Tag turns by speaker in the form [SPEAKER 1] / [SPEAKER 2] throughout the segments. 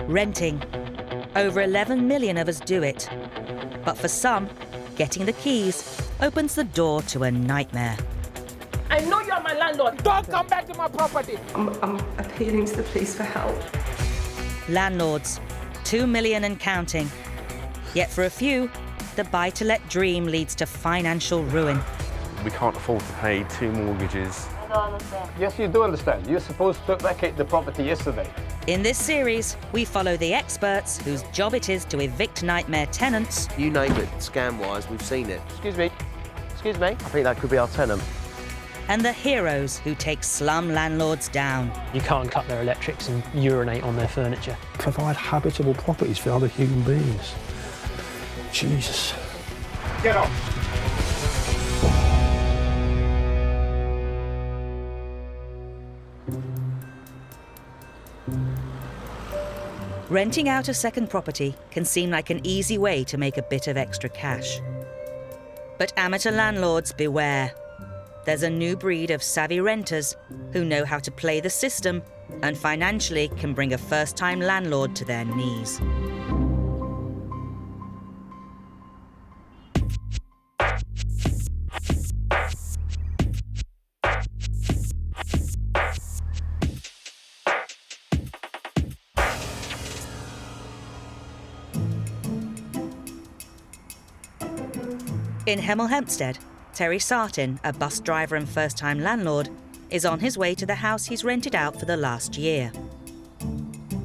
[SPEAKER 1] renting. Over 11 million of us do it. But for some, getting the keys opens the door to a nightmare.
[SPEAKER 2] I know you're my landlord. Don't come back to my property.
[SPEAKER 3] I'm appealing to the police for help.
[SPEAKER 1] Landlords, 2 million and counting. Yet for a few, the buy-to-let dream leads to financial ruin.
[SPEAKER 4] We can't afford to pay 2 mortgages.
[SPEAKER 5] I don't understand.
[SPEAKER 6] Yes, you do understand. You're supposed to vacate the property yesterday.
[SPEAKER 1] In this series, we follow the experts whose job it is to evict nightmare tenants.
[SPEAKER 7] You name it, scam-wise, we've seen it.
[SPEAKER 6] Excuse me. Excuse me.
[SPEAKER 7] I think that could be our tenant.
[SPEAKER 1] And the heroes who take slum landlords down.
[SPEAKER 8] You can't cut their electrics and urinate on their furniture.
[SPEAKER 9] Provide habitable properties for other human beings. Jesus.
[SPEAKER 6] Get off.
[SPEAKER 1] Renting out a second property can seem like an easy way to make a bit of extra cash. But amateur landlords, beware. There's a new breed of savvy renters who know how to play the system and financially can bring a first-time landlord to their knees. In Hemel Hempstead, Terry Sartin, a bus driver and first-time landlord, is on his way to the house he's rented out for the last year.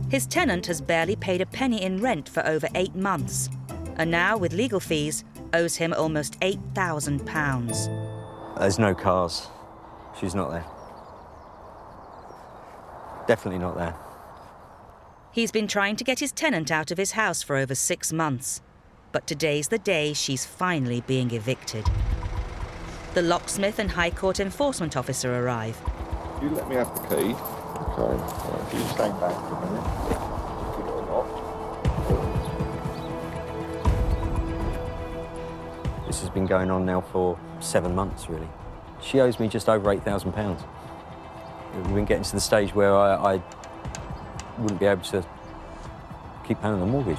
[SPEAKER 1] His tenant has barely paid a penny in rent for over 8 months, and now, with legal fees, owes him almost £8,000.
[SPEAKER 10] There's no cars. She's not there. Definitely not there.
[SPEAKER 1] He's been trying to get his tenant out of his house for over 6 months, but today's the day she's finally being evicted. The locksmith and High Court enforcement officer arrive.
[SPEAKER 11] You let me have the key. Okay. Right, you stand back for a minute. Give it a knock.
[SPEAKER 10] This has been going on now for 7 months, really. She owes me just over £8,000. We've been getting to the stage where I wouldn't be able to keep paying the mortgage.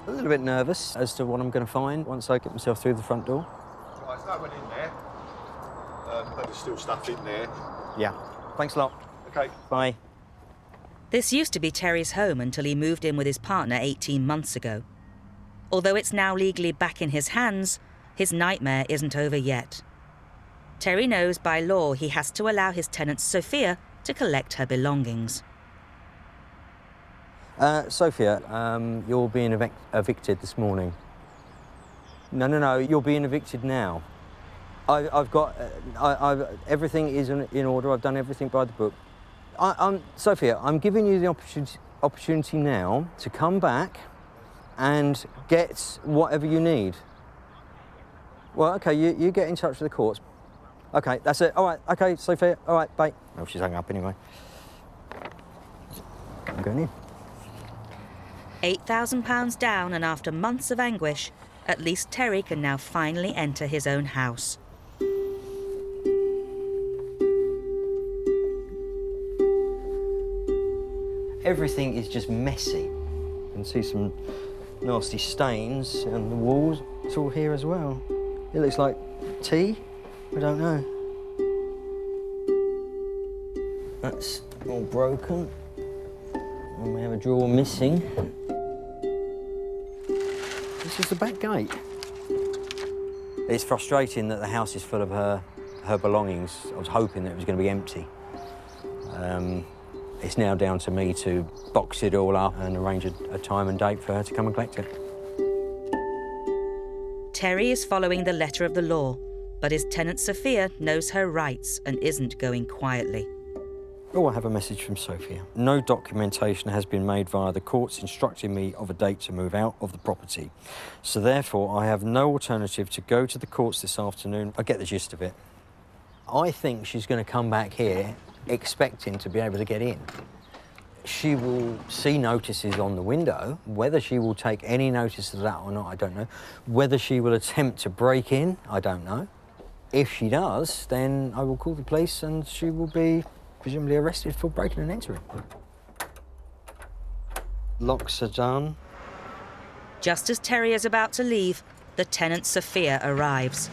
[SPEAKER 10] A little bit nervous as to what I'm going to find once I get myself through the front door.
[SPEAKER 11] Right, there's no one in there, but there's still stuff in there.
[SPEAKER 10] Yeah. Thanks a lot.
[SPEAKER 11] Okay.
[SPEAKER 10] Bye.
[SPEAKER 1] This used to be Terry's home until he moved in with his partner 18 months ago. Although it's now legally back in his hands, his nightmare isn't over yet. Terry knows by law he has to allow his tenant Sophia to collect her belongings.
[SPEAKER 10] Sophia, you're being evicted this morning. No, you're being evicted now. I've got... everything is in order. I've done everything by the book. Sophia, I'm giving you the opportunity now to come back and get whatever you need. Well, OK, you get in touch with the courts. OK, that's it. All right, OK, Sophia, all right, bye. Oh, she's hung up anyway. I'm going in.
[SPEAKER 1] £8,000 down, and after months of anguish, at least Terry can now finally enter his own house.
[SPEAKER 10] Everything is just messy. You can see some nasty stains on the walls. It's all here as well. It looks like tea. I don't know. That's all broken. And we have a drawer missing. This is the back gate. It's frustrating that the house is full of her belongings. I was hoping that it was going to be empty. It's now down to me to box it all up and arrange a time and date for her to come and collect it.
[SPEAKER 1] Terry is following the letter of the law, but his tenant Sophia knows her rights and isn't going quietly.
[SPEAKER 10] Oh, I have a message from Sophia. No documentation has been made via the courts instructing me of a date to move out of the property. So therefore, I have no alternative to go to the courts this afternoon. I get the gist of it. I think she's going to come back here expecting to be able to get in. She will see notices on the window. Whether she will take any notice of that or not, I don't know. Whether she will attempt to break in, I don't know. If she does, then I will call the police and she will be presumably arrested for breaking and entering. Locks are done.
[SPEAKER 1] Just as Terry is about to leave, the tenant Sophia arrives.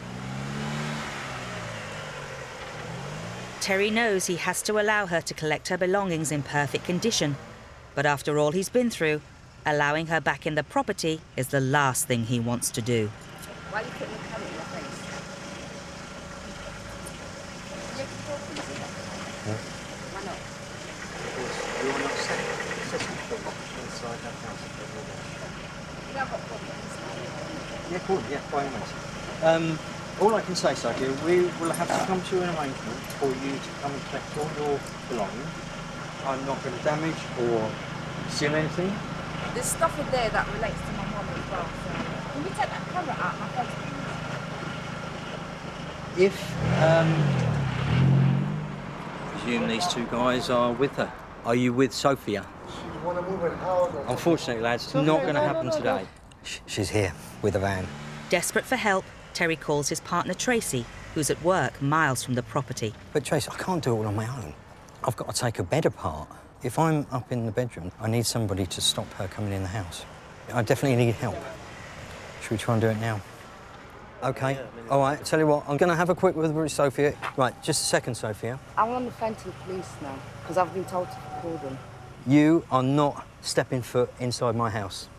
[SPEAKER 1] Terry knows he has to allow her to collect her belongings in perfect condition, but after all he's been through, allowing her back in the property is the last thing he wants to do.
[SPEAKER 5] Why are you putting the camera in your face? Why not?
[SPEAKER 10] Because you're not successful inside that house.
[SPEAKER 5] You have got problems.
[SPEAKER 10] Yeah, cool. Yeah, by all means. All I can say, Sophia, we will have to come to an arrangement for you to come and collect all your belongings. I'm not going to damage or steal anything.
[SPEAKER 5] There's stuff in there that relates to my mum as well, so... Can you take that camera out of my face, please?
[SPEAKER 10] If, presume these two guys are with her. Are you with Sophia? Unfortunately, lads, it's not going to happen today. She's here with a van.
[SPEAKER 1] Desperate for help, Terry calls his partner Tracy, who's at work miles from the property.
[SPEAKER 10] But Tracy, I can't do it all on my own. I've got to take a bed apart. If I'm up in the bedroom, I need somebody to stop her coming in the house. I definitely need help. Should we try and do it now? OK. All right, tell you what, I'm going to have a quick word with Sophia. Right, just a second, Sophia.
[SPEAKER 5] I'm on the phone to the police now, because I've been told to call them.
[SPEAKER 10] You are not stepping foot inside my house,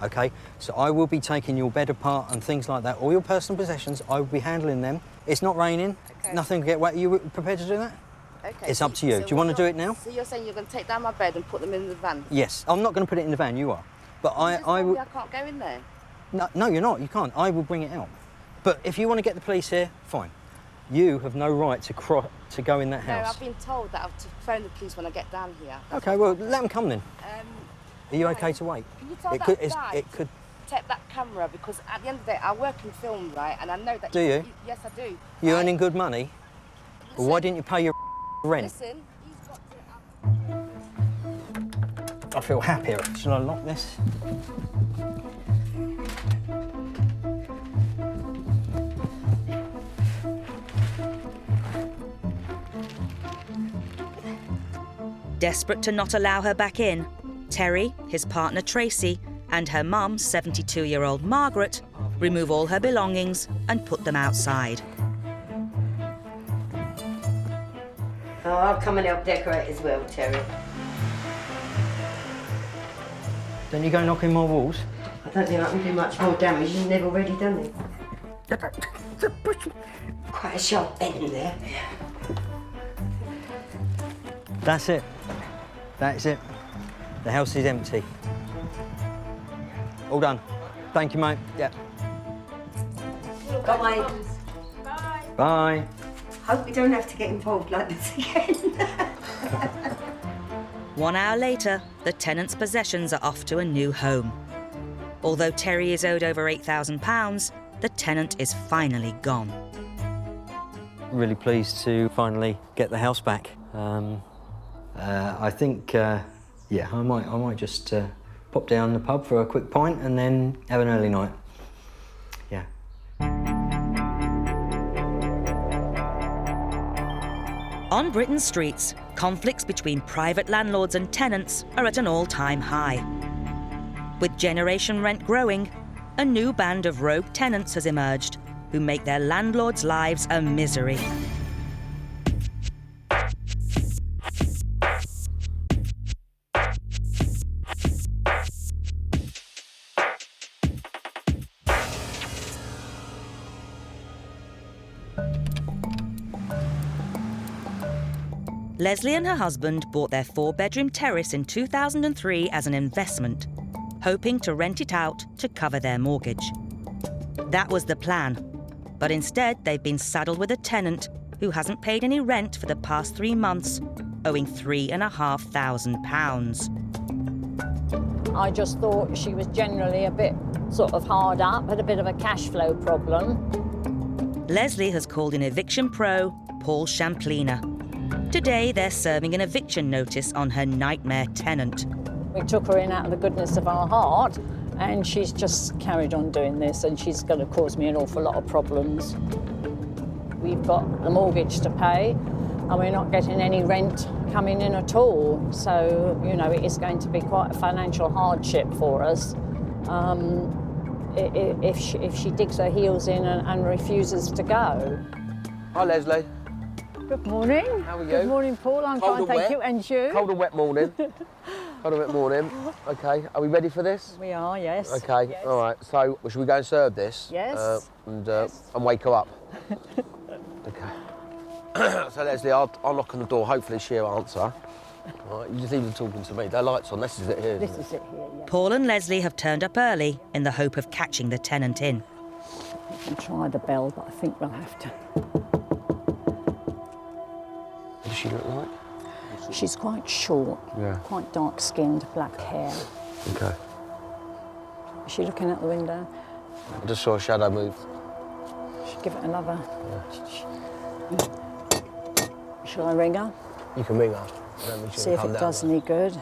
[SPEAKER 10] OK? So I will be taking your bed apart and things like that. All your personal possessions, I will be handling them. It's not raining.
[SPEAKER 5] Okay.
[SPEAKER 10] Nothing will get wet. Are you prepared to do that?
[SPEAKER 5] Okay.
[SPEAKER 10] It's up to you.
[SPEAKER 5] So
[SPEAKER 10] do you want to do it now?
[SPEAKER 5] So you're saying you're going to take down my bed and put them in the van?
[SPEAKER 10] Yes. I'm not going to put it in the van, you are. But I will...
[SPEAKER 5] I can't go in there?
[SPEAKER 10] No, you're not. You can't. I will bring it out. But if you want to get the police here, fine. You have no right to go in that house.
[SPEAKER 5] No, I've been told that I have to phone the police when I get down here.
[SPEAKER 10] OK, well, let them come then. Are you
[SPEAKER 5] no.
[SPEAKER 10] OK to wait?
[SPEAKER 5] Can you tell
[SPEAKER 10] it could
[SPEAKER 5] take that camera, because at the end of the day, I work in film, right, and I know that...
[SPEAKER 10] Do you?
[SPEAKER 5] Yes, I do.
[SPEAKER 10] You earning good money?
[SPEAKER 5] Listen,
[SPEAKER 10] Well, why didn't you pay your rent?
[SPEAKER 5] Listen, he's got to...
[SPEAKER 10] I feel happier. Shall I lock this?
[SPEAKER 1] Desperate to not allow her back in, Terry, his partner Tracy, and her mum, 72-year-old Margaret, remove all her belongings and put them outside.
[SPEAKER 12] Oh, I'll come and help decorate as well, Terry.
[SPEAKER 10] Don't you go knocking my walls?
[SPEAKER 12] I don't think I can do much more damage than they've already done it. Quite a sharp bed in there.
[SPEAKER 10] That's it. That's it. The house is empty. All done. Thank you, mate. Yeah.
[SPEAKER 12] Bye.
[SPEAKER 5] Bye.
[SPEAKER 10] Bye.
[SPEAKER 12] Hope we don't have to get involved like this again.
[SPEAKER 1] 1 hour later, the tenant's possessions are off to a new home. Although Terry is owed over £8,000, the tenant is finally gone.
[SPEAKER 10] Really pleased to finally get the house back. I think, yeah, I might just pop down the pub for a quick pint and then have an early night. Yeah.
[SPEAKER 1] On Britain's streets, conflicts between private landlords and tenants are at an all-time high. With generation rent growing, a new band of rogue tenants has emerged who make their landlords' lives a misery. Leslie and her husband bought their 4-bedroom terrace in 2003 as an investment, hoping to rent it out to cover their mortgage. That was the plan, but instead they've been saddled with a tenant who hasn't paid any rent for the past 3 months, owing £3,500.
[SPEAKER 13] I just thought she was generally a bit sort of hard up, had a bit of a cash flow problem.
[SPEAKER 1] Leslie has called in eviction pro Paul Champlina. Today, they're serving an eviction notice on her nightmare tenant.
[SPEAKER 13] We took her in out of the goodness of our heart, and she's just carried on doing this, and she's going to cause me an awful lot of problems. We've got the mortgage to pay and we're not getting any rent coming in at all. So, you know, it is going to be quite a financial hardship for us if she digs her heels in and refuses to go.
[SPEAKER 7] Hi, Leslie.
[SPEAKER 13] Good morning.
[SPEAKER 7] How are you?
[SPEAKER 13] Good morning, Paul. I'm fine, thank you. And you?
[SPEAKER 7] Cold and wet morning. Cold and wet morning. OK, are we ready for this?
[SPEAKER 13] We are, yes.
[SPEAKER 7] OK,
[SPEAKER 13] yes.
[SPEAKER 7] all right. So, should we go and serve this?
[SPEAKER 13] Yes.
[SPEAKER 7] And wake her up? OK. So, Leslie, I'll knock on the door. Hopefully she'll answer. All right, you just leave them talking to me. Their light's on. This is it here.
[SPEAKER 13] This is it here, yes.
[SPEAKER 1] Paul and Leslie have turned up early in the hope of catching the tenant in.
[SPEAKER 13] We can try the bell, but I think we'll have to.
[SPEAKER 7] What does she look like?
[SPEAKER 13] She's quite short, quite dark-skinned, black hair.
[SPEAKER 7] OK.
[SPEAKER 13] Is she looking out the window?
[SPEAKER 7] I just saw a shadow move.
[SPEAKER 13] Should give it another. Shall I ring her?
[SPEAKER 7] You can ring her.
[SPEAKER 13] See if it does any good.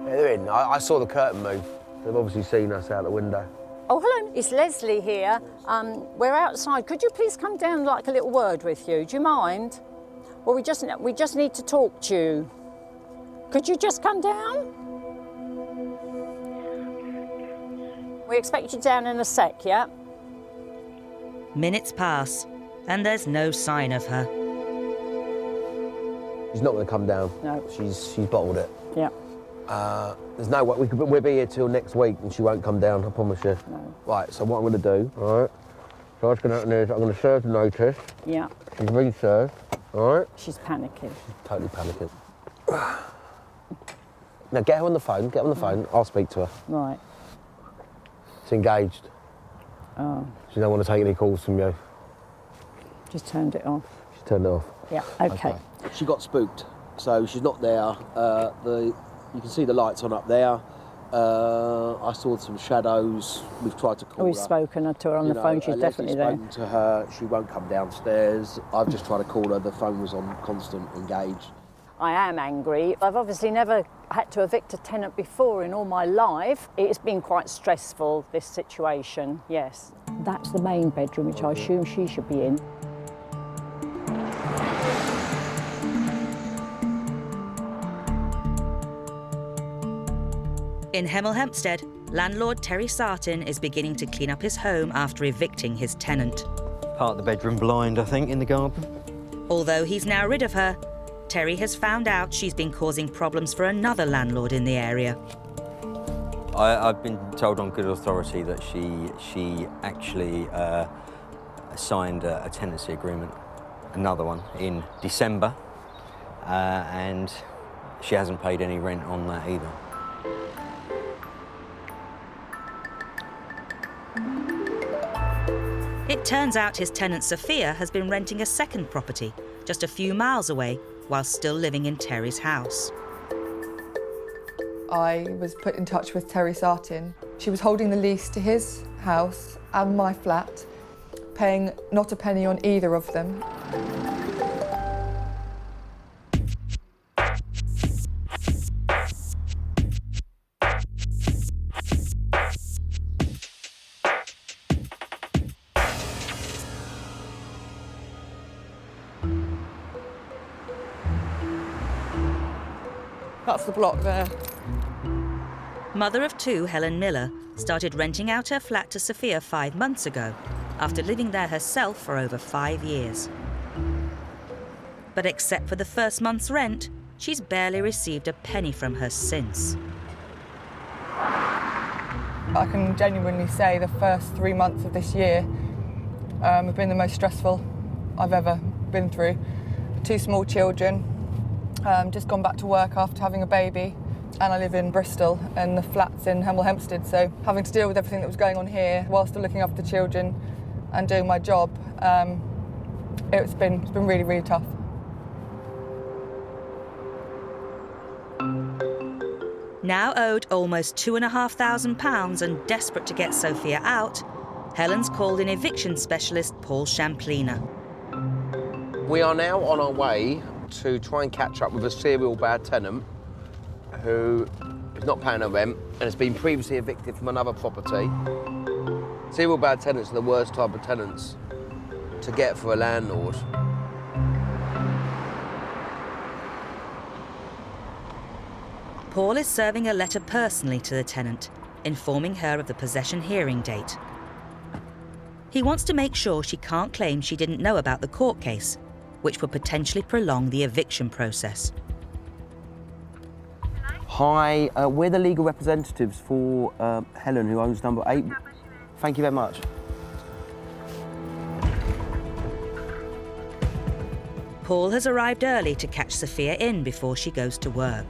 [SPEAKER 7] Yeah, they're in. I saw the curtain move. They've obviously seen us out the window.
[SPEAKER 13] Oh, hello. It's Leslie here. We're outside. Could you please come down, like a little word with you? Do you mind? Well, we just need to talk to you. Could you just come down? We expect you down in a sec, yeah?
[SPEAKER 1] Minutes pass, and there's no sign of her.
[SPEAKER 7] She's not going to come down.
[SPEAKER 13] No.
[SPEAKER 7] She's bottled it.
[SPEAKER 13] Yeah.
[SPEAKER 7] There's no way. We'll be here till next week and she won't come down, I promise you.
[SPEAKER 13] No.
[SPEAKER 7] Right, so what I'm going to do, all right, so what's going to happen is I'm going to serve the notice.
[SPEAKER 13] Yeah.
[SPEAKER 7] She's re-served, all right?
[SPEAKER 13] She's panicking.
[SPEAKER 7] She's totally panicking. Now, get her on the phone, I'll speak to her.
[SPEAKER 13] Right.
[SPEAKER 7] She's engaged.
[SPEAKER 13] Oh.
[SPEAKER 7] She don't want to take any calls from you.
[SPEAKER 13] Just turned it off.
[SPEAKER 7] She's turned it off.
[SPEAKER 13] Yeah, OK.
[SPEAKER 7] She got spooked, so she's not there. You can see the lights on up there. I saw some shadows. We've tried to call her.
[SPEAKER 13] We've spoken to her on the phone. She's definitely there.
[SPEAKER 7] Leslie's spoken to her. She won't come downstairs. I've just tried to call her. The phone was on constant, engaged.
[SPEAKER 13] I am angry. I've obviously never had to evict a tenant before in all my life. It's been quite stressful, this situation, yes. That's the main bedroom, which I assume she should be in.
[SPEAKER 1] In Hemel Hempstead, landlord Terry Sartin is beginning to clean up his home after evicting his tenant.
[SPEAKER 10] Part of the bedroom blind, I think, in the garden.
[SPEAKER 1] Although he's now rid of her, Terry has found out she's been causing problems for another landlord in the area.
[SPEAKER 10] I've been told on good authority that she actually signed a tenancy agreement, another one, in December, and she hasn't paid any rent on that either.
[SPEAKER 1] It turns out his tenant Sophia has been renting a second property just a few miles away while still living in Terry's house.
[SPEAKER 3] I was put in touch with Terry Sartin. She was holding the lease to his house and my flat, paying not a penny on either of them. That's the block there.
[SPEAKER 1] Mother of two, Helen Miller, started renting out her flat to Sophia 5 months ago, after living there herself for over 5 years. But except for the first month's rent, she's barely received a penny from her since.
[SPEAKER 3] I can genuinely say the first 3 months of this year have been the most stressful I've ever been through. 2 small children, just gone back to work after having a baby, and I live in Bristol and the flat's in Hemel Hempstead, so having to deal with everything that was going on here while still looking after the children and doing my job, it's been really, really tough.
[SPEAKER 1] Now owed almost £2,500 and desperate to get Sophia out, Helen's called in eviction specialist Paul Champlina.
[SPEAKER 7] We are now on our way to try and catch up with a serial bad tenant who is not paying her rent and has been previously evicted from another property. Serial bad tenants are the worst type of tenants to get for a landlord.
[SPEAKER 1] Paul is serving a letter personally to the tenant, informing her of the possession hearing date. He wants to make sure she can't claim she didn't know about the court case, which would potentially prolong the eviction process.
[SPEAKER 7] Hi, we're the legal representatives for Helen, who owns number 8. Thank you very much.
[SPEAKER 1] Paul has arrived early to catch Sophia in before she goes to work.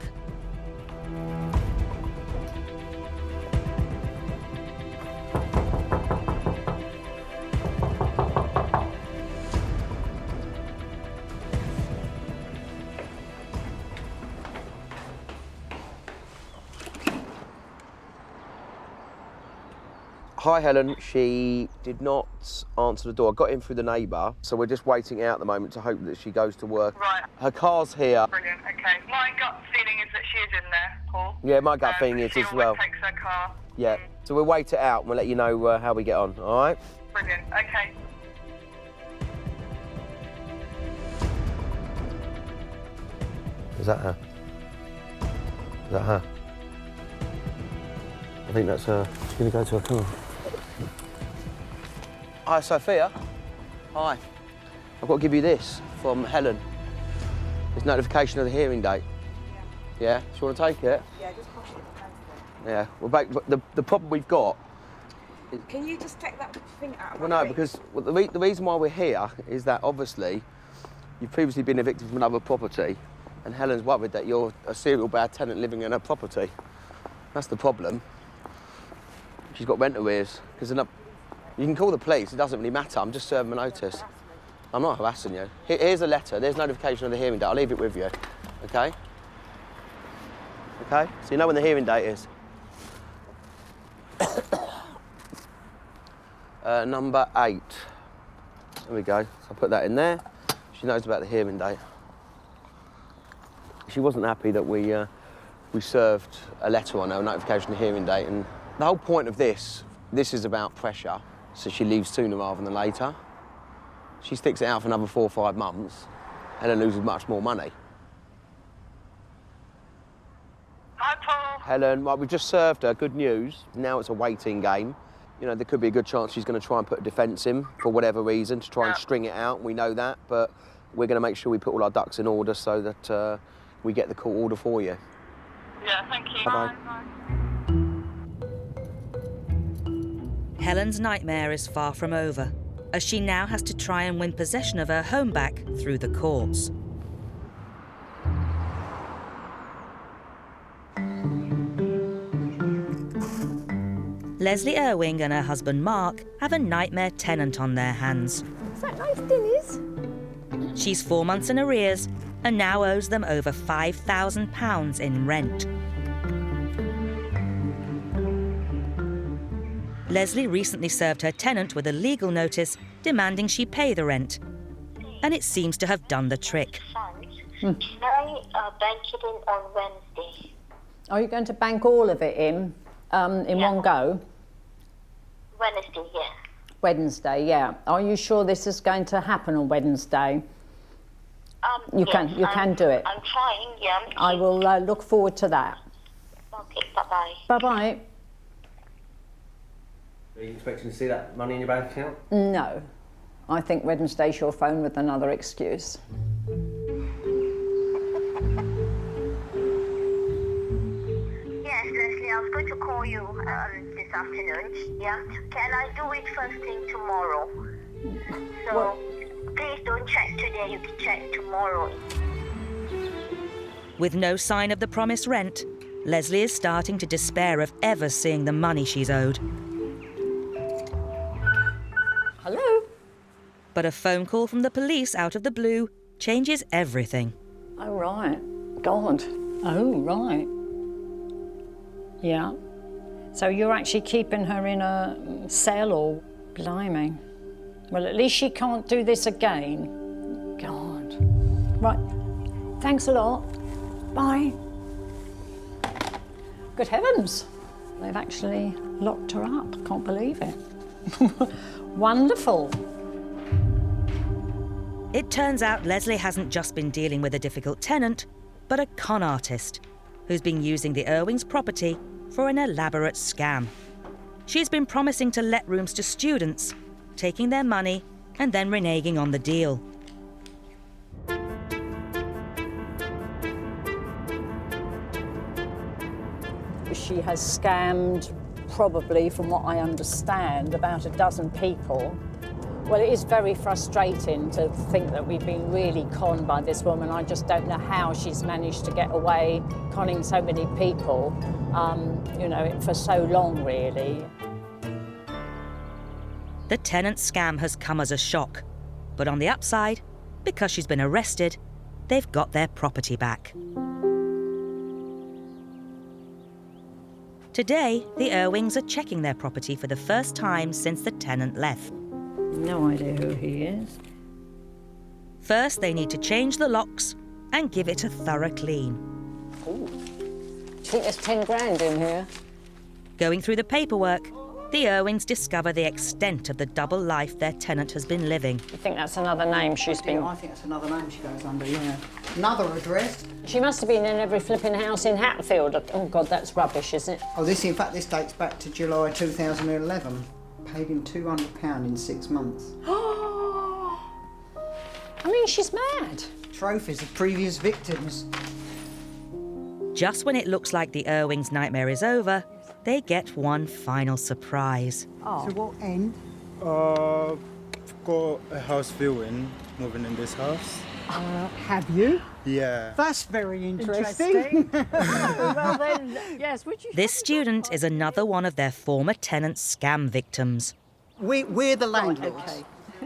[SPEAKER 7] Hi, Helen. She did not answer the door. I got in through the neighbour, so we're just waiting out at the moment to hope that she goes to work.
[SPEAKER 14] Right.
[SPEAKER 7] Her car's here.
[SPEAKER 14] Brilliant, okay. My gut feeling is that she is in there, Paul.
[SPEAKER 7] Yeah, my gut feeling is
[SPEAKER 14] she
[SPEAKER 7] as well.
[SPEAKER 14] takes her car.
[SPEAKER 7] Yeah. So we'll wait it out and we'll let you know how we get on, all right?
[SPEAKER 14] Brilliant, okay.
[SPEAKER 7] Is that her? Is that her? I think that's her. She's going to go to her car. Hi, Sophia. Hi. I've got to give you this from Helen. It's notification of the hearing date. Yeah? Do you want to take it?
[SPEAKER 5] Yeah, just push it.
[SPEAKER 7] Yeah. Well, the problem we've got...
[SPEAKER 5] Can you just take that thing out of
[SPEAKER 7] Well,
[SPEAKER 5] my
[SPEAKER 7] no,
[SPEAKER 5] face?
[SPEAKER 7] because the reason why we're here is that, obviously, you've previously been evicted from another property, and Helen's worried that you're a serial bad tenant living in her property. That's the problem. She's got rent arrears. You can call the police, it doesn't really matter. I'm just serving a notice. I'm not harassing you. Here's a letter. There's notification of the hearing date. I'll leave it with you, OK? OK? So you know when the hearing date is. Number 8. There we go. So I'll put that in there. She knows about the hearing date. She wasn't happy that we served a letter on her, a notification of the hearing date, and the whole point of this is about pressure, so she leaves sooner rather than later. She sticks it out for another 4 or 5 months, Helen loses much more money.
[SPEAKER 14] Hi, Paul.
[SPEAKER 7] Helen, right, we've just served her, good news. Now it's a waiting game. You know, there could be a good chance she's going to try and put a defence in for whatever reason, to try and string it out, we know that, but we're going to make sure we put all our ducks in order so that we get the court order for you.
[SPEAKER 14] Yeah, thank you.
[SPEAKER 7] Bye-bye.
[SPEAKER 14] Bye.
[SPEAKER 1] Helen's nightmare is far from over, as she now has to try and win possession of her home back through the courts. Leslie Irwing and her husband Mark have a nightmare tenant on their hands.
[SPEAKER 13] Is that nice, Dennis?
[SPEAKER 1] She's 4 months in arrears and now owes them over £5,000 in rent. Leslie recently served her tenant with a legal notice demanding she pay the rent, and it seems to have done the trick.
[SPEAKER 15] Can I bank it in on Wednesday?
[SPEAKER 13] Are you going to bank all of it in one go?
[SPEAKER 15] Wednesday, yeah.
[SPEAKER 13] Wednesday, yeah. Are you sure this is going to happen on Wednesday? You can do it.
[SPEAKER 15] I'm trying, yeah.
[SPEAKER 13] I will look forward to that.
[SPEAKER 15] Okay, bye-bye.
[SPEAKER 13] Bye-bye.
[SPEAKER 7] Are you expecting to see that money in your bank account?
[SPEAKER 13] No. I think Wednesday she'll phone with another excuse.
[SPEAKER 15] Yes, Leslie, I was going to call you this afternoon, yeah? Can I do it first thing tomorrow? So, please don't check today, you can check tomorrow.
[SPEAKER 1] With no sign of the promised rent, Leslie is starting to despair of ever seeing the money she's owed.
[SPEAKER 13] Hello?
[SPEAKER 1] But a phone call from the police out of the blue changes everything.
[SPEAKER 13] Oh, right. God. Oh, right. Yeah. So you're actually keeping her in a cell or... Blimey. Well, at least she can't do this again. God. Right. Thanks a lot. Bye. Good heavens. They've actually locked her up. Can't believe it. Wonderful.
[SPEAKER 1] It turns out Leslie hasn't just been dealing with a difficult tenant, but a con artist who's been using the Irwings' property for an elaborate scam. She's been promising to let rooms to students, taking their money and then reneging on the deal.
[SPEAKER 13] She has scammed, probably, from what I understand, about a dozen people. Well, it is very frustrating to think that we've been really conned by this woman. I just don't know how she's managed to get away conning so many people, you know, for so long, really.
[SPEAKER 1] The tenant scam has come as a shock, but on the upside, because she's been arrested, they've got their property back. Today, the Irwings are checking their property for the first time since the tenant left.
[SPEAKER 13] No idea who he is.
[SPEAKER 1] First, they need to change the locks and give it a thorough clean.
[SPEAKER 13] Ooh. Do you think there's 10 grand in here?
[SPEAKER 1] Going through the paperwork, the Irwings discover the extent of the double life their tenant has been living.
[SPEAKER 13] You think that's another name she's been...
[SPEAKER 16] I think that's another name she goes under, yeah. Another address.
[SPEAKER 13] She must have been in every flipping house in Hatfield. Oh, God, that's rubbish, isn't it?
[SPEAKER 16] Oh, in fact, this dates back to July 2011. Paid him £200 in 6 months.
[SPEAKER 13] I mean, she's mad.
[SPEAKER 16] Trophies of previous victims.
[SPEAKER 1] Just when it looks like the Irwings' nightmare is over, they get one final surprise.
[SPEAKER 16] Oh. So what end?
[SPEAKER 17] I've got a house viewing, moving in this house.
[SPEAKER 16] Have you?
[SPEAKER 17] Yeah.
[SPEAKER 16] That's very interesting.
[SPEAKER 13] Well then, yes, would you...
[SPEAKER 1] This student is another one of their former tenant scam victims.
[SPEAKER 16] We're the landlords.
[SPEAKER 13] Okay.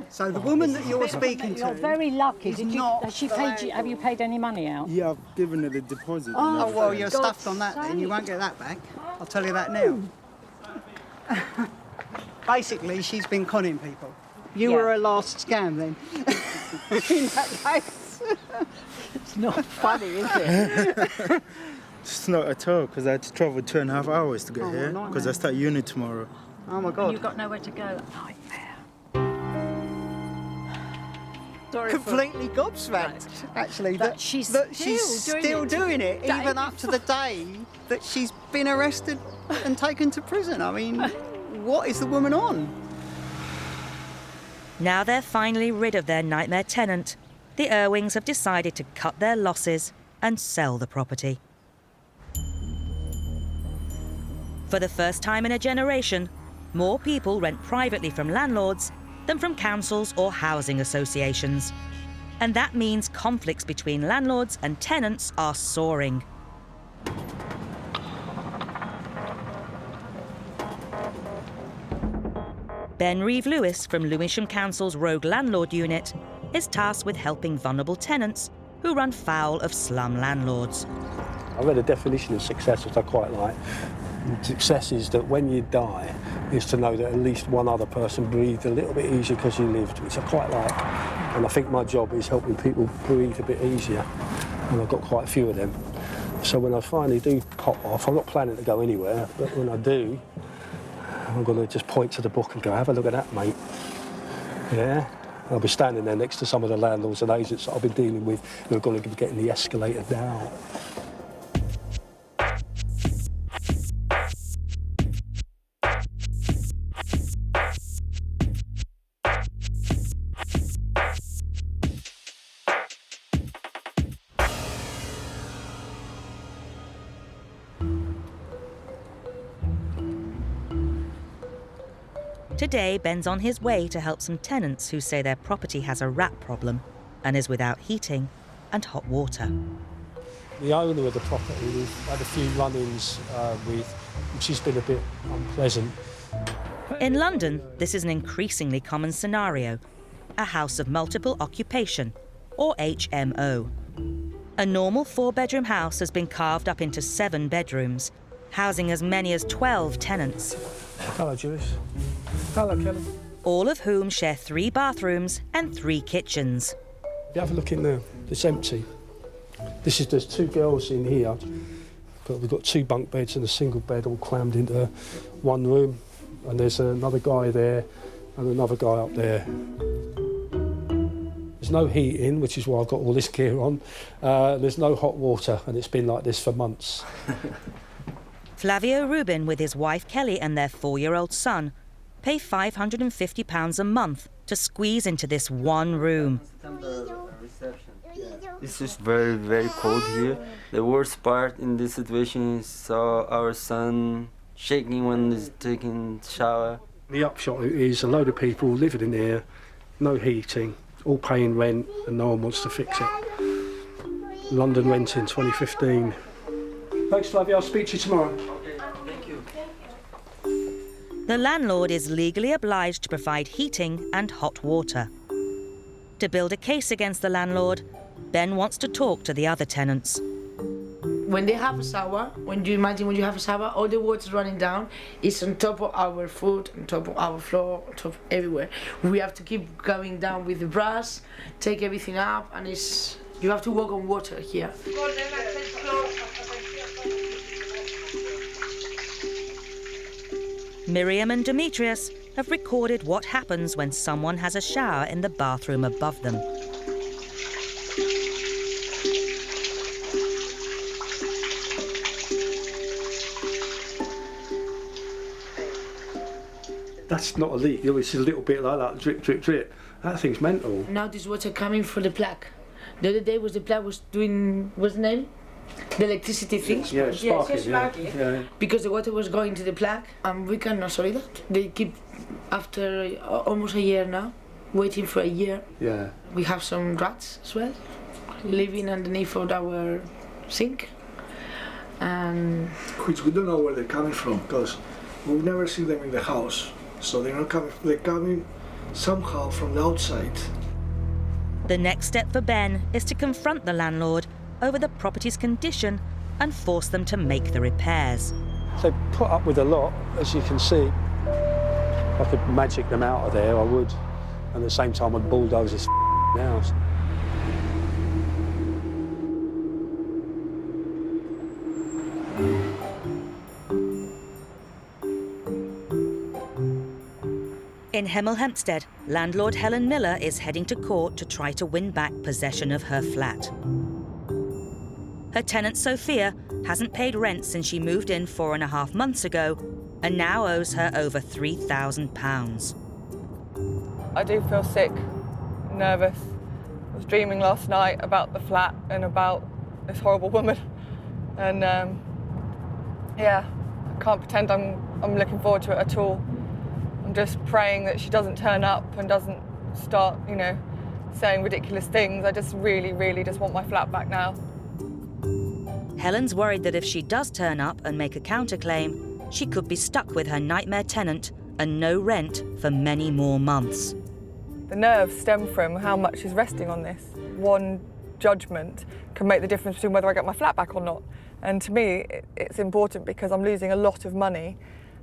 [SPEAKER 16] So the woman that you're speaking to...
[SPEAKER 13] You're very lucky. Has she paid you, have you paid any money out?
[SPEAKER 17] Yeah, I've given her the deposit.
[SPEAKER 16] Oh, well, you're stuffed on that then. You won't get that back. I'll tell you that now. Basically, she's been conning people. You were her last scam then. In that case.
[SPEAKER 13] It's not funny, is it?
[SPEAKER 17] It's not at all, because I had to travel 2.5 hours to get here, because I start uni tomorrow.
[SPEAKER 16] Oh, my God.
[SPEAKER 13] And you've got nowhere to go. Nightmare.
[SPEAKER 16] Completely gobsmacked, actually, that she's still doing it even up to the day that she's been arrested and taken to prison. I mean, what is the woman on?
[SPEAKER 1] Now they're finally rid of their nightmare tenant, the Irwings have decided to cut their losses and sell the property. For the first time in a generation, more people rent privately from landlords than from councils or housing associations. And that means conflicts between landlords and tenants are soaring. Ben Ree Lewis from Lewisham Council's Rogue Landlord Unit is tasked with helping vulnerable tenants who run foul of slum landlords.
[SPEAKER 9] I read a definition of success which I quite like. Success is that when you die, is to know that at least one other person breathed a little bit easier because you lived, which I quite like. And I think my job is helping people breathe a bit easier, and I've got quite a few of them. So when I finally do pop off, I'm not planning to go anywhere, but when I do, I'm going to just point to the book and go, have a look at that, mate. Yeah? I'll be standing there next to some of the landlords and agents that I've been dealing with who are going to be getting the escalator down.
[SPEAKER 1] Today, Ben's on his way to help some tenants who say their property has a rat problem and is without heating and hot water.
[SPEAKER 9] The owner of the property, we've had a few run-ins with, which has been a bit unpleasant.
[SPEAKER 1] In London, this is an increasingly common scenario, a house of multiple occupation, or HMO. A normal 4-bedroom house has been carved up into 7 bedrooms, housing as many as 12 tenants.
[SPEAKER 9] Hello, Julius. Hello, Kelly.
[SPEAKER 1] All of whom share 3 bathrooms and 3 kitchens.
[SPEAKER 9] You have a look in there. It's empty. There's 2 girls in here, but we've got 2 bunk beds and a single bed all crammed into one room. and there's another guy there and another guy up there. There's no heating, which is why I've got all this gear on. There's no hot water, and it's been like this for months.
[SPEAKER 1] Flavio Rubin, with his wife Kelly and their 4-year-old son, pay £550 a month to squeeze into this one room.
[SPEAKER 18] It's just very, very cold here. The worst part in this situation is our son shaking when he's taking a shower.
[SPEAKER 9] The upshot is a load of people living in here, no heating, all paying rent, and no one wants to fix it. London rent in 2015. Thanks, Flavia. I'll speak to you tomorrow.
[SPEAKER 18] Thank you.
[SPEAKER 1] The landlord is legally obliged to provide heating and hot water. To build a case against the landlord, Ben wants to talk to the other tenants.
[SPEAKER 2] When they have a shower, when you have a shower, all the water's running down. It's on top of our food, on top of our floor, on top of everywhere. We have to keep going down with the brush, take everything up, and you have to walk on water here.
[SPEAKER 1] Miriam and Demetrius have recorded what happens when someone has a shower in the bathroom above them.
[SPEAKER 9] That's not illegal, it's a little bit like that, drip, drip, drip. That thing's mental.
[SPEAKER 2] Now this water coming from the plug. The other day the plug was doing, what's the name? The electricity thing.
[SPEAKER 9] Yeah, sparking, yeah.
[SPEAKER 2] Because the water was going to the plug, and we cannot solve that. They keep, after almost a year now, waiting for a year.
[SPEAKER 9] Yeah.
[SPEAKER 2] We have some rats as well, living underneath of our sink.
[SPEAKER 19] Which we don't know where they're coming from, because we've never seen them in the house. So they're coming somehow from the outside.
[SPEAKER 1] The next step for Ben is to confront the landlord over the property's condition and force them to make the repairs.
[SPEAKER 9] They put up with a lot, as you can see. If I could magic them out of there, I would. And at the same time, I'd bulldoze this house.
[SPEAKER 1] In Hemel Hempstead, landlord Helen Miller is heading to court to try to win back possession of her flat. Her tenant Sophia hasn't paid rent since she moved in 4.5 months ago and now owes her over £3,000.
[SPEAKER 3] I do feel sick, nervous. I was dreaming last night about the flat and about this horrible woman. And yeah, I can't pretend I'm looking forward to it at all. I'm just praying that she doesn't turn up and doesn't start, saying ridiculous things. I just really just want my flat back now.
[SPEAKER 1] Helen's worried that if she does turn up and make a counterclaim, she could be stuck with her nightmare tenant and no rent for many more months.
[SPEAKER 3] The nerves stem from how much is resting on this. One judgment can make the difference between whether I get my flat back or not. And to me, it's important because I'm losing a lot of money.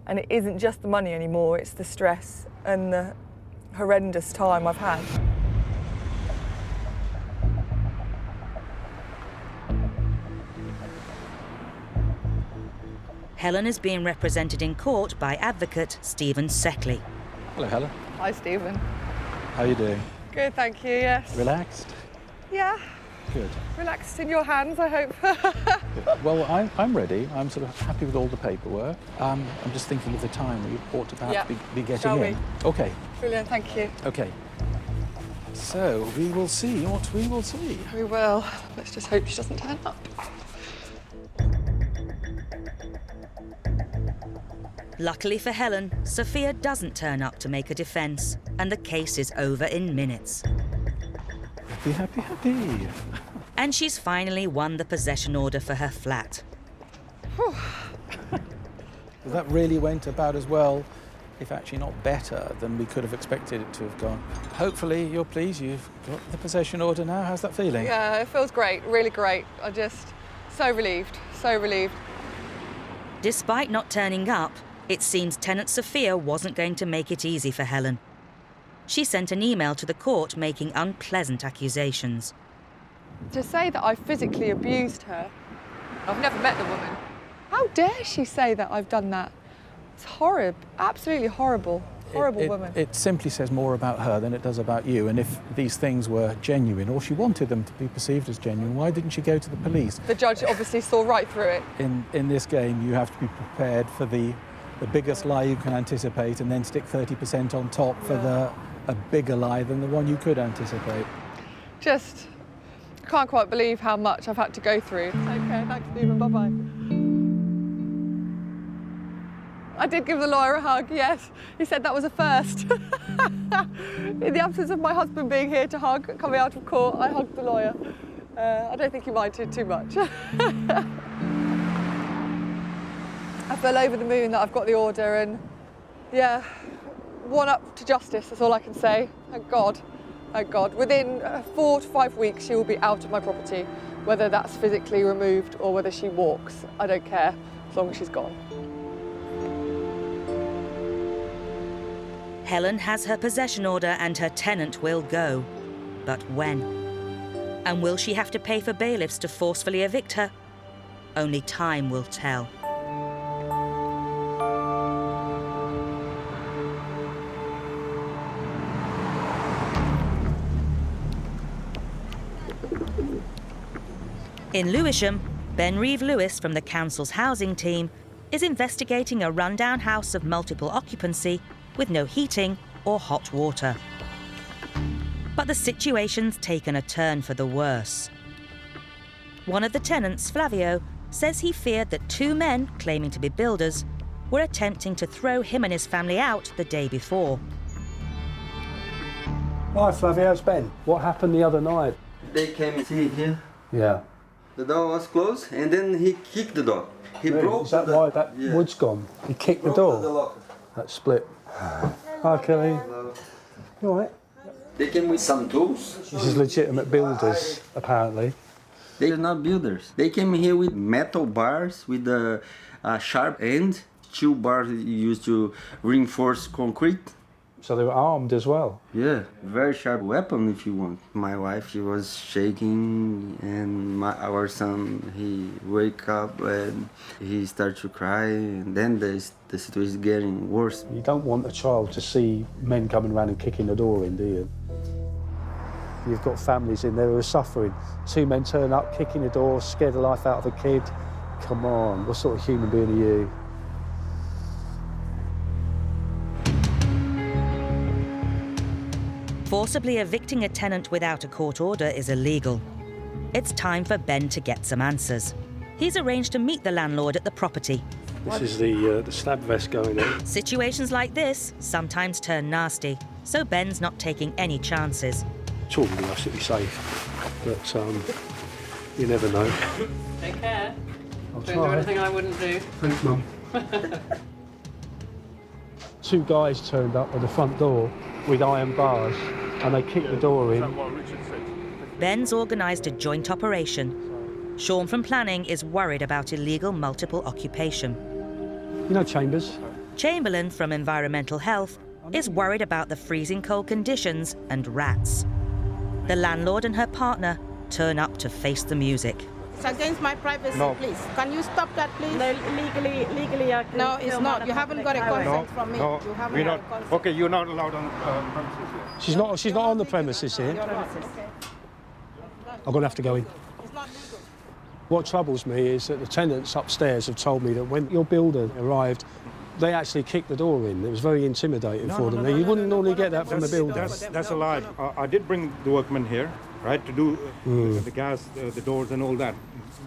[SPEAKER 3] And it isn't just the money anymore, it's the stress and the horrendous time I've had.
[SPEAKER 1] Helen is being represented in court by advocate Stephen Seckley.
[SPEAKER 20] Hello, Helen.
[SPEAKER 3] Hi, Stephen.
[SPEAKER 20] How are you doing?
[SPEAKER 3] Good, thank you, yes.
[SPEAKER 20] Relaxed?
[SPEAKER 3] Yeah.
[SPEAKER 20] Good.
[SPEAKER 3] Relaxed in your hands, I hope.
[SPEAKER 20] Well, I'm ready. I'm sort of happy with all the paperwork. I'm just thinking of the time we ought to perhaps be getting
[SPEAKER 3] Shall
[SPEAKER 20] in.
[SPEAKER 3] we?
[SPEAKER 20] Okay.
[SPEAKER 3] Brilliant, thank you.
[SPEAKER 20] Okay. So, we will see what we will see.
[SPEAKER 3] We will. Let's just hope she doesn't turn up.
[SPEAKER 1] Luckily for Helen, Sophia doesn't turn up to make a defence, and the case is over in minutes.
[SPEAKER 20] Happy, happy, happy.
[SPEAKER 1] And she's finally won the possession order for her flat.
[SPEAKER 20] That really went about as well, if actually not better, than we could have expected it to have gone. Hopefully, you're pleased you've got the possession order now. How's that feeling?
[SPEAKER 3] Yeah, it feels great, really great. I'm just so relieved, so relieved.
[SPEAKER 1] Despite not turning up, it seems tenant Sophia wasn't going to make it easy for Helen. She sent an email to the court making unpleasant accusations.
[SPEAKER 3] To say that I physically abused her, I've never met the woman. How dare she say that I've done that? It's horrible, absolutely horrible. Horrible woman.
[SPEAKER 20] It simply says more about her than it does about you. And if these things were genuine, or she wanted them to be perceived as genuine, why didn't she go to the police?
[SPEAKER 3] The judge obviously saw right through it.
[SPEAKER 20] In this game, you have to be prepared for the biggest lie you can anticipate, and then stick 30% on top for a bigger lie than the one you could anticipate.
[SPEAKER 3] Just can't quite believe how much I've had to go through. Take care, thanks, Stephen, bye-bye. I did give the lawyer a hug, yes. He said that was a first. In the absence of my husband being here to hug, coming out of court, I hugged the lawyer. I don't think he minded too much. I fell over the moon that I've got the order, and yeah, one up to justice, that's all I can say. Thank God, thank God. Within 4 to 5 weeks, she will be out of my property, whether that's physically removed or whether she walks. I don't care, as long as she's gone.
[SPEAKER 1] Helen has her possession order and her tenant will go. But when? And will she have to pay for bailiffs to forcefully evict her? Only time will tell. In Lewisham, Ben Ree Lewis from the council's housing team is investigating a rundown house of multiple occupancy with no heating or hot water. But the situation's taken a turn for the worse. One of the tenants, Flavio, says he feared that 2 men, claiming to be builders, were attempting to throw him and his family out the day before.
[SPEAKER 9] Hi Flavio, it's Ben. What happened the other night?
[SPEAKER 18] They came and see here.
[SPEAKER 9] Yeah.
[SPEAKER 18] The door was closed and then he kicked the door. He broke
[SPEAKER 9] Is that
[SPEAKER 18] the
[SPEAKER 9] why that wood's gone? He kicked the door?
[SPEAKER 18] The lock.
[SPEAKER 9] That split. Hi Kelly. You all right?
[SPEAKER 18] They came with some tools.
[SPEAKER 9] This is legitimate builders, apparently.
[SPEAKER 18] They're not builders. They came here with metal bars with a sharp end. 2 bars used to reinforce concrete.
[SPEAKER 9] So they were armed as well?
[SPEAKER 18] Yeah, very sharp weapon if you want. My wife, she was shaking, and our son, he wake up and he started to cry, and then the situation is getting worse.
[SPEAKER 9] You don't want a child to see men coming around and kicking the door in, do you? You've got families in there who are suffering. 2 men turn up, kicking the door, scare the life out of a kid. Come on, what sort of human being are you?
[SPEAKER 1] Forcibly evicting a tenant without a court order is illegal. It's time for Ben to get some answers. He's arranged to meet the landlord at the property.
[SPEAKER 9] This is the slab vest going in.
[SPEAKER 1] Situations like this sometimes turn nasty, so Ben's not taking any chances.
[SPEAKER 9] It's all nice to be safe, but you never know.
[SPEAKER 21] Take care.
[SPEAKER 9] I'll
[SPEAKER 21] Don't do anything I wouldn't do.
[SPEAKER 9] Thanks, Mum. 2 guys turned up at the front door with iron bars, and they kicked the door in.
[SPEAKER 1] Ben's organised a joint operation. Sean from planning is worried about illegal multiple occupation.
[SPEAKER 9] You know Chambers?
[SPEAKER 1] Chamberlain from environmental health is worried about the freezing cold conditions and rats. The landlord and her partner turn up to face the music.
[SPEAKER 22] It's against my privacy,
[SPEAKER 17] No.
[SPEAKER 22] please. Can you stop that, please?
[SPEAKER 5] No, legally I can.
[SPEAKER 22] No, it's not. You haven't got a consent from me.
[SPEAKER 17] No,
[SPEAKER 22] You haven't
[SPEAKER 17] we're
[SPEAKER 22] got
[SPEAKER 17] not.
[SPEAKER 22] a consent.
[SPEAKER 17] Okay, you're not allowed on premises here.
[SPEAKER 9] She's not on the premises here. I'm going to have to go in. What troubles me is that the tenants upstairs have told me that when your builder arrived, they actually kicked the door in. It was very intimidating for them. You wouldn't normally get that from a builder.
[SPEAKER 17] That's a lie. I did bring the workmen here, right, to do the gas, the doors and all that.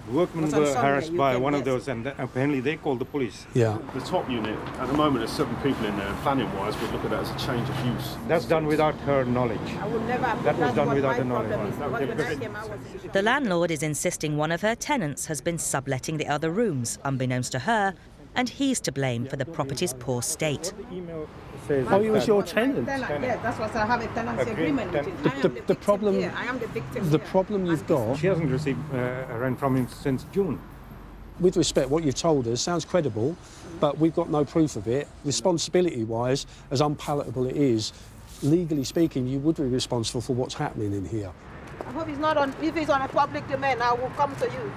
[SPEAKER 17] The workmen
[SPEAKER 22] But on
[SPEAKER 17] were
[SPEAKER 22] Sunday
[SPEAKER 17] harassed
[SPEAKER 22] you
[SPEAKER 17] by
[SPEAKER 22] can,
[SPEAKER 17] one of
[SPEAKER 22] yes.
[SPEAKER 17] those, and apparently they called the police.
[SPEAKER 9] Yeah.
[SPEAKER 23] The top unit, at the moment there's 7 people in there, planning-wise we'd look at that as a change of use.
[SPEAKER 17] That's done without her knowledge.
[SPEAKER 22] I would never have
[SPEAKER 17] That was
[SPEAKER 22] that's
[SPEAKER 17] done
[SPEAKER 22] what
[SPEAKER 17] without
[SPEAKER 22] my
[SPEAKER 17] the knowledge.
[SPEAKER 22] problem is.
[SPEAKER 17] Okay,
[SPEAKER 22] When I
[SPEAKER 17] because-
[SPEAKER 22] came, I was...
[SPEAKER 1] The landlord is insisting one of her tenants has been subletting the other rooms, unbeknownst to her, and he's to blame for the property's poor state.
[SPEAKER 9] Oh, he was your tenant?
[SPEAKER 22] Yeah, that's what I have a tenancy agreement with him. I am
[SPEAKER 9] The problem,
[SPEAKER 22] here. I am the victim
[SPEAKER 9] the
[SPEAKER 22] here.
[SPEAKER 9] problem you've got,
[SPEAKER 17] She hasn't received rent from him since June.
[SPEAKER 9] with respect, what you've told us sounds credible, but we've got no proof of it. Responsibility-wise, as unpalatable it is, legally speaking, you would be responsible for what's happening in here.
[SPEAKER 22] I hope it's not on... If it's on a public domain, I will come to you.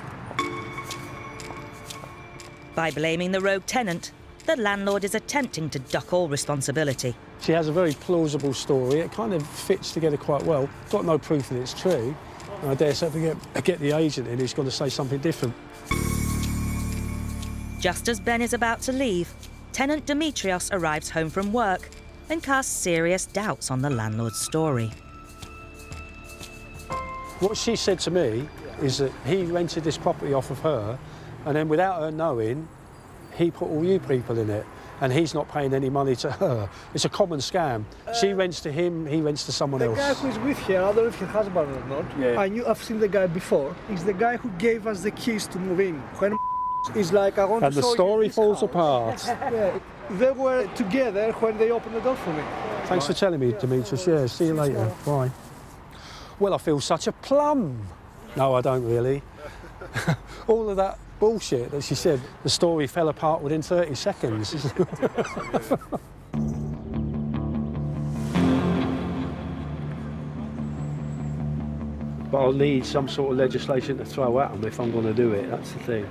[SPEAKER 1] By blaming the rogue tenant, the landlord is attempting to duck all responsibility.
[SPEAKER 9] She has a very plausible story. It kind of fits together quite well. Got no proof that it's true. And I dare say if we get the agent in, he's going to say something different.
[SPEAKER 1] Just as Ben is about to leave, tenant Demetrios arrives home from work and casts serious doubts on the landlord's story.
[SPEAKER 9] What she said to me is that he rented this property off of her, and then without her knowing, he put all you people in it, and he's not paying any money to her. It's a common scam. She rents to him, he rents to someone else.
[SPEAKER 19] The guy who is with her, I don't know if her husband or not, I've seen the guy before, is the guy who gave us the keys to move in. When is like, I want
[SPEAKER 9] and
[SPEAKER 19] to
[SPEAKER 9] the
[SPEAKER 19] show
[SPEAKER 9] story
[SPEAKER 19] you this
[SPEAKER 9] falls
[SPEAKER 19] house.
[SPEAKER 9] apart.
[SPEAKER 19] Yeah, they were together when they opened the door for me.
[SPEAKER 9] Thanks for telling me, Demetrius. Yeah, see you later. Bye. Well, I feel such a plum. No, I don't really. All of that bullshit that she said, the story fell apart within 30 seconds. But I'll need some sort of legislation to throw at them if I'm going to do it, that's the thing.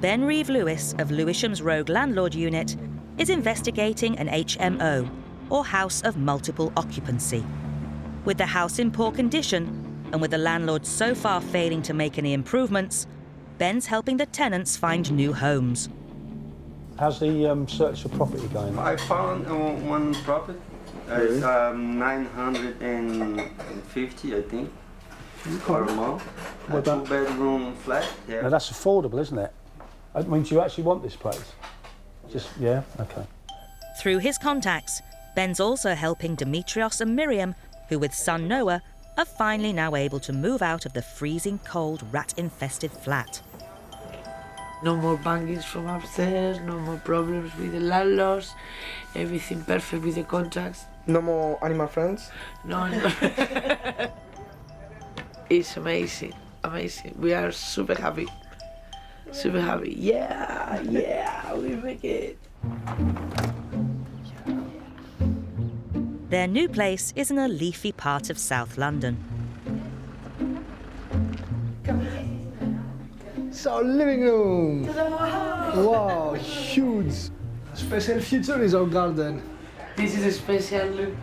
[SPEAKER 1] Ben Ree Lewis of Lewisham's Rogue Landlord Unit is investigating an HMO, or House of Multiple Occupancy. With the house in poor condition, and with the landlord so far failing to make any improvements, Ben's helping the tenants find new homes.
[SPEAKER 9] How's the search for property going?
[SPEAKER 18] I found one property. It's 950, I think, per month. A two-bedroom flat. Yeah.
[SPEAKER 9] Now that's affordable, isn't it? I mean, do you actually want this place? Just, yeah? Okay.
[SPEAKER 1] Through his contacts, Ben's also helping Demetrios and Miriam, who with son Noah, are finally now able to move out of the freezing cold, rat-infested flat.
[SPEAKER 2] No more bangings from upstairs, no more problems with the landlords, everything perfect with the contracts.
[SPEAKER 4] No more animal friends?
[SPEAKER 2] No animal It's amazing, amazing. We are super happy. Super happy. Yeah, we make it.
[SPEAKER 1] Their new place is in a leafy part of South London.
[SPEAKER 19] So, living room. Wow, huge. Special feature is our garden.
[SPEAKER 2] This is a special look.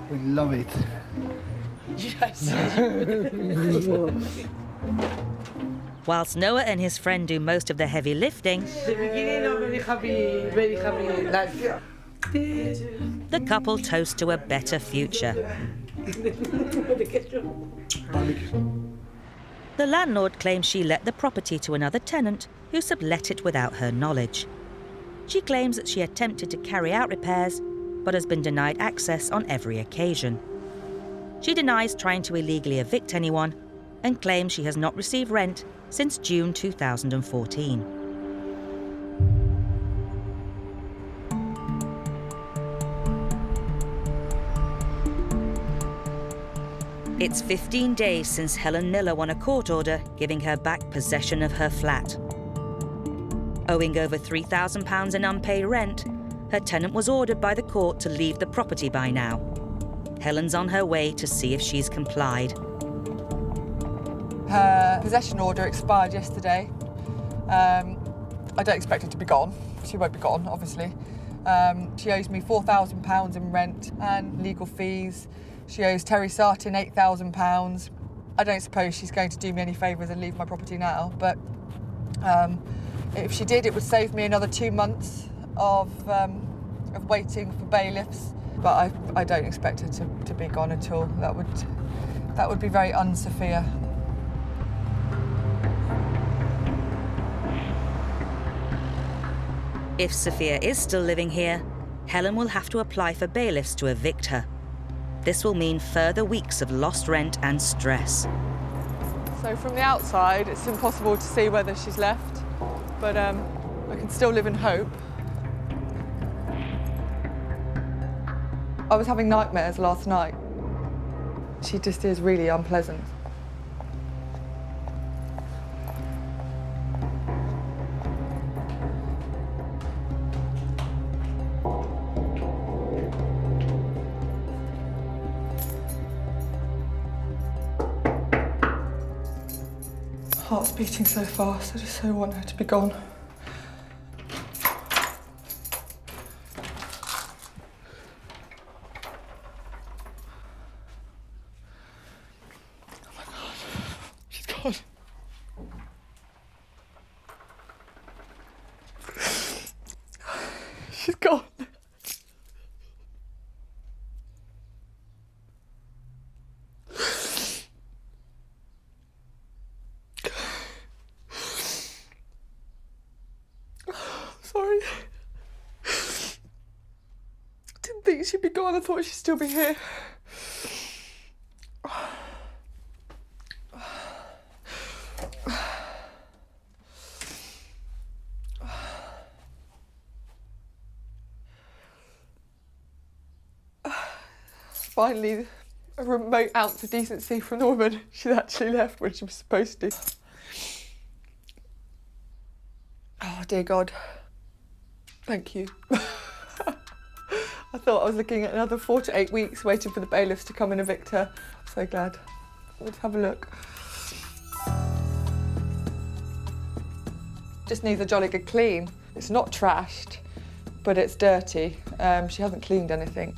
[SPEAKER 19] We love it.
[SPEAKER 2] Yes.
[SPEAKER 1] Whilst Noah and his friend do most of the heavy lifting,
[SPEAKER 2] The beginning of very happy life.
[SPEAKER 1] the couple toast to a better future. The landlord claims she let the property to another tenant who sublet it without her knowledge. She claims that she attempted to carry out repairs, but has been denied access on every occasion. She denies trying to illegally evict anyone and claims she has not received rent since June 2014. It's 15 days since Helen Miller won a court order giving her back possession of her flat. Owing over £3,000 in unpaid rent, her tenant was ordered by the court to leave the property by now. Helen's on her way to see if she's complied.
[SPEAKER 3] Her possession order expired yesterday. I don't expect her to be gone. She won't be gone, obviously. She owes me £4,000 in rent and legal fees. She owes Terry Sartin £8,000. I don't suppose she's going to do me any favours and leave my property now, but if she did, it would save me another 2 months of waiting for bailiffs. But I don't expect her to be gone at all. That would be very un-Sophia.
[SPEAKER 1] If Sophia is still living here, Helen will have to apply for bailiffs to evict her. This will mean further weeks of lost rent and stress.
[SPEAKER 3] So from the outside, it's impossible to see whether she's left, but I can still live in hope. I was having nightmares last night. She just is really unpleasant. Heart's beating so fast, I just so want her to be gone. gone. She's gone. Sorry. Didn't think she'd be gone. I thought she'd still be here. Finally, a remote ounce of decency from the woman. She'd actually left when she was supposed to. Oh, dear God. Thank you. I thought I was looking at another 4 to 8 weeks waiting for the bailiffs to come and evict her. I'm so glad. Let's have a look. Just needs a jolly good clean. It's not trashed, but it's dirty. She hasn't cleaned anything.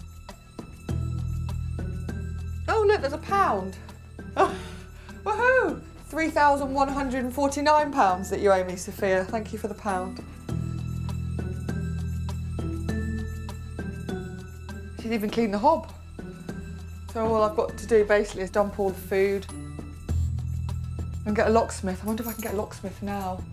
[SPEAKER 3] Oh, look, there's a pound. Oh, woohoo! £3,149 that you owe me, Sophia. Thank you for the pound. She's even cleaned the hob. So all I've got to do basically is dump all the food and get a locksmith. I wonder if I can get a locksmith now.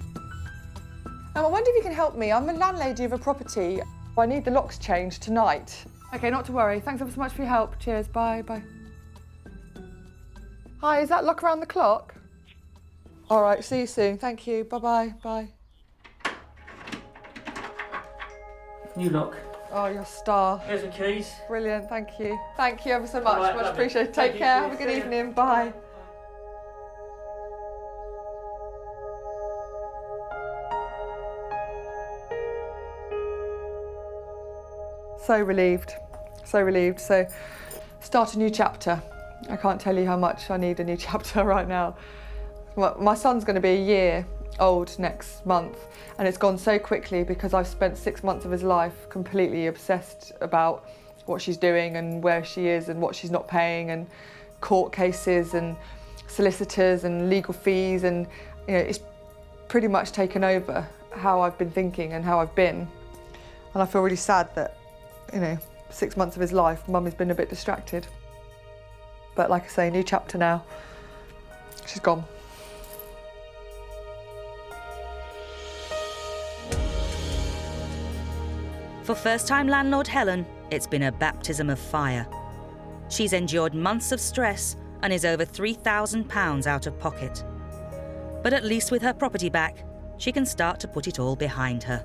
[SPEAKER 3] I wonder if you can help me. I'm a landlady of a property. I need the locks changed tonight. Okay, not to worry. Thanks ever so much for your help. Cheers, bye, bye. Hi, is that lock around the clock? All right, see you soon. Thank you. Bye-bye, bye.
[SPEAKER 6] New lock.
[SPEAKER 3] Oh, you're a star.
[SPEAKER 6] Here's the keys.
[SPEAKER 3] Brilliant, thank you. Thank you ever so much.
[SPEAKER 6] Right,
[SPEAKER 3] much
[SPEAKER 6] lovely.
[SPEAKER 3] appreciated.
[SPEAKER 6] Thank
[SPEAKER 3] Take
[SPEAKER 6] you.
[SPEAKER 3] care. Have a good
[SPEAKER 6] See you.
[SPEAKER 3] evening. Bye. So relieved. So relieved. So, start a new chapter. I can't tell you how much I need a new chapter right now. My son's going to be a year old next month, and it's gone so quickly because I've spent 6 months of his life completely obsessed about what she's doing and where she is and what she's not paying, and court cases and solicitors and legal fees, and it's pretty much taken over how I've been thinking and how I've been. And I feel really sad that 6 months of his life, Mum has been a bit distracted. But like I say, new chapter now. She's gone.
[SPEAKER 1] For first-time landlord Helen, it's been a baptism of fire. She's endured months of stress and is over £3,000 out of pocket. But at least with her property back, she can start to put it all behind her.